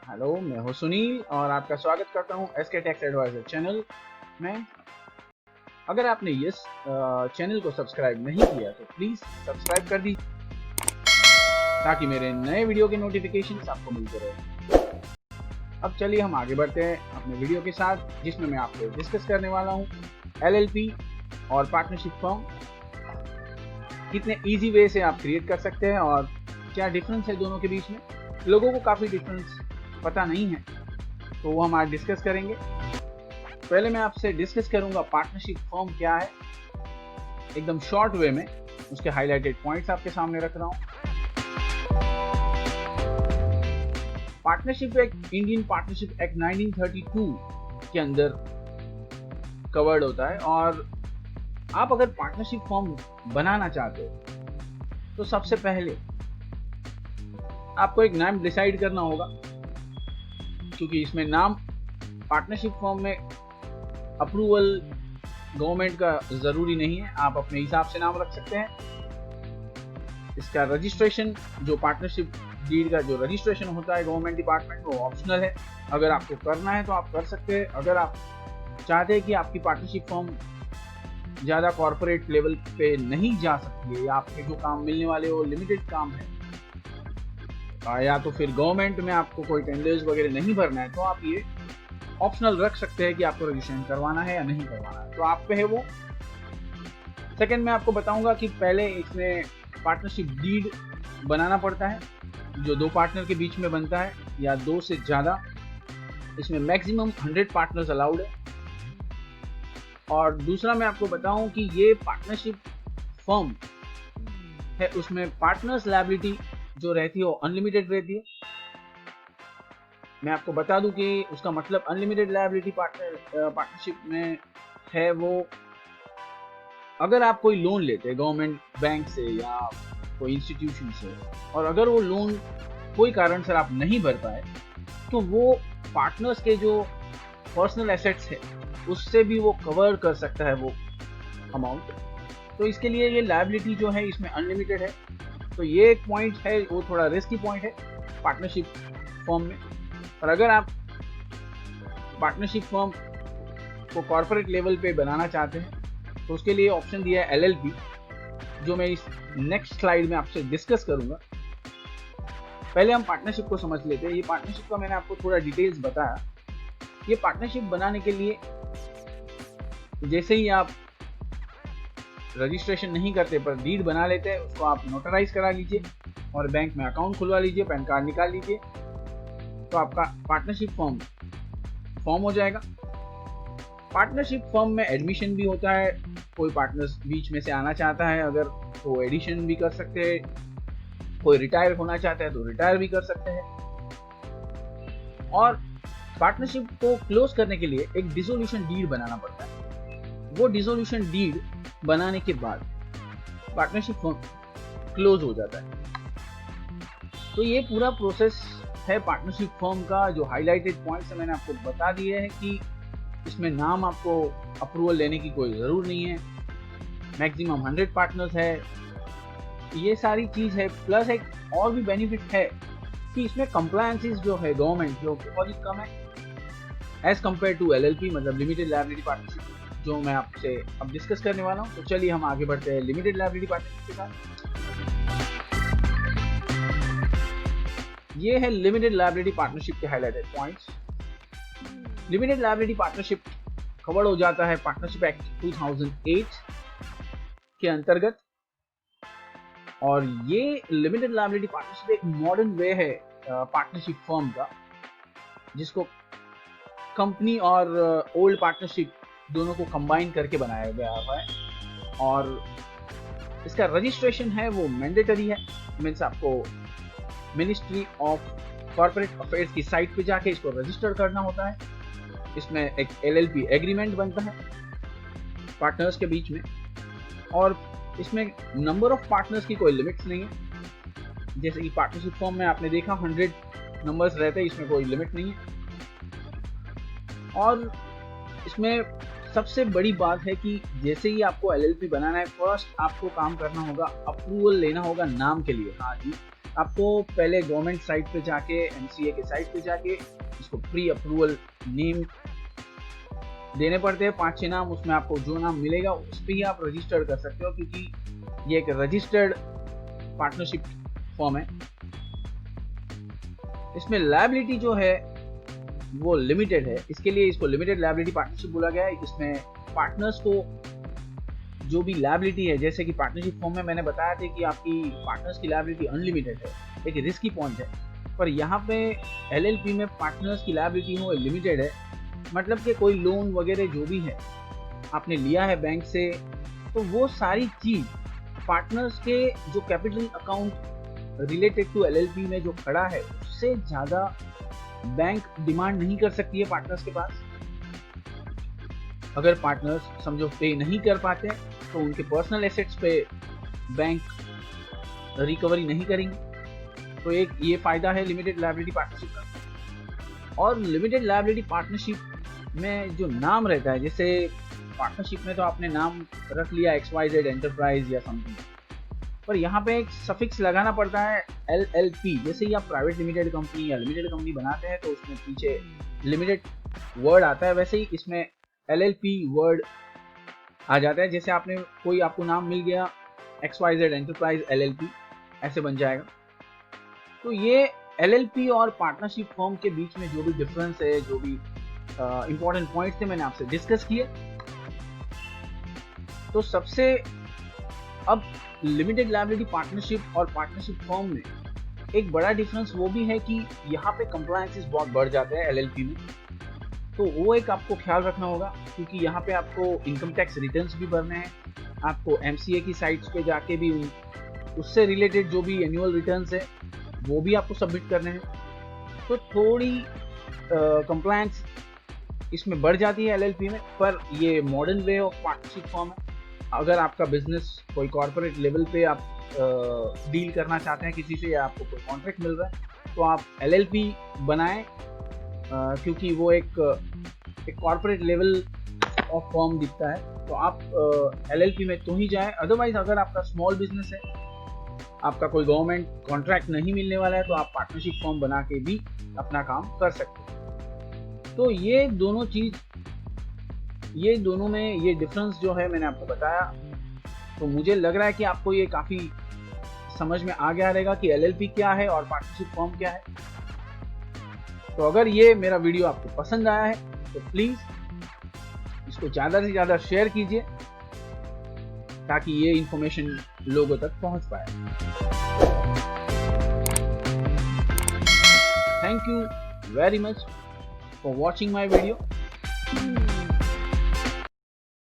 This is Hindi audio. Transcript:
हेलो, मैं हूं सुनील और आपका स्वागत करता हूं एसके टैक्स एडवाइजर चैनल में। अगर आपने इस चैनल को सब्सक्राइब नहीं किया तो प्लीज़ सब्सक्राइब कर दीजिए ताकि मेरे नए वीडियो के नोटिफिकेशंस आपको मिलते रहे। अब चलिए हम आगे बढ़ते हैं अपने वीडियो के साथ, जिसमें मैं आपको डिस्कस करने वाला हूं एलएलपी और पार्टनरशिप फर्म कितने ईजी वे से आप क्रिएट कर सकते हैं और क्या डिफरेंस है दोनों के बीच में। लोगों को काफ़ी डिफरेंस पता नहीं है, तो वो हम आज डिस्कस करेंगे। पहले मैं आपसे डिस्कस करूंगा पार्टनरशिप फर्म क्या है, एकदम शॉर्ट वे में उसके हाईलाइटेड पॉइंट्स आपके सामने रख रहा हूं। Partnership act Indian partnership act 1932 के अंदर कवर्ड होता है और आप अगर पार्टनरशिप फर्म बनाना चाहते हो तो सबसे पहले आपको एक नाम डिसाइड करना होगा, क्योंकि इसमें नाम पार्टनरशिप फर्म में अप्रूवल गवर्नमेंट का ज़रूरी नहीं है, आप अपने हिसाब से नाम रख सकते हैं। इसका रजिस्ट्रेशन, जो पार्टनरशिप डीड का जो रजिस्ट्रेशन होता है गवर्नमेंट डिपार्टमेंट, वो ऑप्शनल है। अगर आपको करना है तो आप कर सकते हैं। अगर आप चाहते हैं कि आपकी पार्टनरशिप फर्म ज़्यादा कॉर्पोरेट लेवल पे नहीं जा सकती है या आपके जो काम मिलने वाले वो लिमिटेड काम है, या तो फिर गवर्नमेंट में आपको कोई टेंडर्स वगैरह नहीं भरना है, तो आप ये ऑप्शनल रख सकते हैं कि आपको रजिस्ट्रेशन करवाना है या नहीं करवाना है, तो आप पे है वो। सेकंड में आपको बताऊंगा कि पहले इसमें पार्टनरशिप डीड बनाना पड़ता है, जो दो पार्टनर के बीच में बनता है या दो से ज़्यादा। इसमें मैक्सिमम 100 पार्टनर्स अलाउड है। और दूसरा मैं आपको बताऊं कि ये पार्टनरशिप फर्म है, उसमें पार्टनर्स लायबिलिटी जो रहती है वो अनलिमिटेड रहती है। मैं आपको बता दूं कि उसका मतलब अनलिमिटेड लायबिलिटी पार्टनरशिप में है वो, अगर आप कोई लोन लेते हैं गवर्नमेंट बैंक से या कोई इंस्टीट्यूशन से, और अगर वो लोन कोई कारण से आप नहीं भर पाए, तो वो पार्टनर्स के जो पर्सनल एसेट्स है उससे भी वो कवर कर सकता है वो अमाउंट। तो इसके लिए ये लायबिलिटी जो है इसमें अनलिमिटेड है। तो ये एक पॉइंट है, वो थोड़ा रिस्की पॉइंट है पार्टनरशिप फर्म में। और अगर आप पार्टनरशिप फर्म को कॉर्पोरेट लेवल पे बनाना चाहते हैं तो उसके लिए ऑप्शन दिया है एलएलपी, जो मैं इस नेक्स्ट स्लाइड में आपसे डिस्कस करूंगा। पहले हम पार्टनरशिप को समझ लेते हैं। ये पार्टनरशिप का मैंने आपको थोड़ा डिटेल्स बताया। ये पार्टनरशिप बनाने के लिए जैसे ही आप रजिस्ट्रेशन नहीं करते पर डीड बना लेते हैं, उसको आप नोटराइज करा लीजिए और बैंक में अकाउंट खुलवा लीजिए, पैन कार्ड निकाल लीजिए, तो आपका पार्टनरशिप फॉर्म हो जाएगा। पार्टनरशिप फर्म में एडमिशन भी होता है। कोई पार्टनर्स बीच में से आना चाहता है, अगर वो एडिशन भी कर सकते हैं। कोई रिटायर होना चाहता है तो रिटायर भी कर सकते हैं। और पार्टनरशिप को क्लोज करने के लिए एक डिसोल्यूशन डीड बनाना पड़ता है। वो डिसोल्यूशन डीड बनाने के बाद पार्टनरशिप फर्म क्लोज हो जाता है। तो ये पूरा प्रोसेस है पार्टनरशिप फर्म का। जो हाईलाइटेड पॉइंट्स मैंने आपको बता दिए हैं कि इसमें नाम आपको अप्रूवल लेने की कोई ज़रूर नहीं है, मैक्सिमम 100 पार्टनर्स है, ये सारी चीज़ है। प्लस एक और भी बेनिफिट है कि इसमें कंप्लायंसेस जो है गवर्नमेंट जो बहुत ही कम है एज कम्पेयर टू एलएलपी, मतलब लिमिटेड लायबिलिटी पार्टनरशिप, जो मैं आपसे अब डिस्कस करने वाला हूँ। तो चलिए हम आगे बढ़ते हैं लिमिटेड लायबिलिटी पार्टनरशिप के साथ। ये है लिमिटेड लायबिलिटी पार्टनरशिप के highlighted points. Limited liability partnership cover हो जाता है पार्टनरशिप एक्ट 2008 के अंतर्गत। और ये लिमिटेड लायबिलिटी पार्टनरशिप एक मॉडर्न वे है पार्टनरशिप फर्म का, जिसको कंपनी और ओल्ड पार्टनरशिप दोनों को कंबाइन करके बनाया गया है। और इसका रजिस्ट्रेशन है वो मैंडेटरी है, मीन्स आपको मिनिस्ट्री ऑफ कॉर्पोरेट अफेयर्स की साइट पे जाके इसको रजिस्टर करना होता है। इसमें एक एलएलपी एग्रीमेंट बनता है पार्टनर्स के बीच में, और इसमें नंबर ऑफ पार्टनर्स की कोई लिमिट्स नहीं है। जैसे कि पार्टनरशिप फर्म में आपने देखा 100 नंबर्स रहते हैं, इसमें कोई लिमिट नहीं है। और इसमें सबसे बड़ी बात है कि जैसे ही आपको एलएलपी बनाना है, फर्स्ट आपको काम करना होगा, अप्रूवल लेना होगा नाम के लिए। हाँ जी, आपको पहले गवर्नमेंट साइट पे जाके, एमसीए के साइट पे जाके इसको प्री अप्रूवल नेम देने पड़ते हैं, 5-6 नाम। उसमें आपको जो नाम मिलेगा उस पर ही आप रजिस्टर कर सकते हो, क्योंकि ये एक रजिस्टर्ड पार्टनरशिप फॉर्म है। इसमें लायबिलिटी जो है वो लिमिटेड है, इसके लिए इसको लिमिटेड लायबिलिटी पार्टनरशिप बोला गया है। इसमें पार्टनर्स को जो भी लायबिलिटी है, जैसे कि पार्टनरशिप फॉर्म में मैंने बताया था कि आपकी पार्टनर्स की लायबिलिटी अनलिमिटेड है, एक रिस्की पॉइंट है, पर यहाँ पे एलएलपी में पार्टनर्स की लायबिलिटी हो लिमिटेड है। मतलब कि कोई लोन वगैरह जो भी है आपने लिया है बैंक से, तो वो सारी चीज पार्टनर्स के जो capital account related to LLP में जो खड़ा है उससे ज्यादा बैंक डिमांड नहीं कर सकती है पार्टनर्स के पास। अगर पार्टनर्स समझो पे नहीं कर पाते तो उनके पर्सनल एसेट्स पे बैंक रिकवरी नहीं करेंगे। तो एक ये फायदा है लिमिटेड लायबिलिटी पार्टनरशिप का। और लिमिटेड लायबिलिटी पार्टनरशिप में जो नाम रहता है, जैसे पार्टनरशिप में तो आपने नाम रख लिया XYZ एंटरप्राइज या समथिंग, पर यहाँ पे एक सफिक्स लगाना पड़ता है LLP। जैसे ही आप प्राइवेट लिमिटेड कंपनी या लिमिटेड कंपनी बनाते हैं तो उसमें पीछे लिमिटेड वर्ड आता है, वैसे ही इसमें LLP वर्ड आ जाता है। जैसे आपको नाम मिल गया XYZ एंटरप्राइज LLP, ऐसे बन जाएगा। तो ये LLP और पार्टनरशिप फॉर्म के बीच में जो भी डिफरेंस है, जो भी इंपॉर्टेंट पॉइंट्स थे, मैंने आपसे डिस्कस किए। तो सबसे अब लिमिटेड लायबिलिटी पार्टनरशिप और पार्टनरशिप फॉर्म में एक बड़ा डिफरेंस वो भी है कि यहाँ पे कंप्लायंसेस बहुत बढ़ जाते हैं LLP में। तो वो एक आपको ख्याल रखना होगा, क्योंकि यहाँ पे आपको इनकम टैक्स रिटर्न्स भी भरने हैं, आपको MCA की साइट्स पे जाके भी उससे रिलेटेड जो भी एनुअल रिटर्न्स है वो भी आपको सबमिट करने हैं। तो थोड़ी कंप्लायंस इसमें बढ़ जाती है LLP में, पर ये modern way of partnership form है। अगर आपका बिजनेस कोई कॉर्पोरेट लेवल पे आप डील करना चाहते हैं किसी से, या आपको कोई कॉन्ट्रैक्ट मिल रहा है, तो आप LLP बनाएं, क्योंकि वो एक कॉर्पोरेट लेवल ऑफ फॉर्म दिखता है। तो आप LLP में तो ही जाएं। अदरवाइज अगर आपका स्मॉल बिजनेस है, आपका कोई गवर्नमेंट कॉन्ट्रैक्ट नहीं मिलने वाला है, तो आप पार्टनरशिप फॉर्म बना के भी अपना काम कर सकते हैं। तो ये दोनों में ये डिफरेंस जो है मैंने आपको बताया। तो मुझे लग रहा है कि आपको ये काफ़ी समझ में आ गया रहेगा कि LLP क्या है और पार्टनरशिप फॉर्म क्या है। तो अगर ये मेरा वीडियो आपको पसंद आया है तो प्लीज़ इसको ज़्यादा से ज़्यादा शेयर कीजिए, ताकि ये इंफॉर्मेशन लोगों तक पहुंच पाए। Thank you very much for watching my video.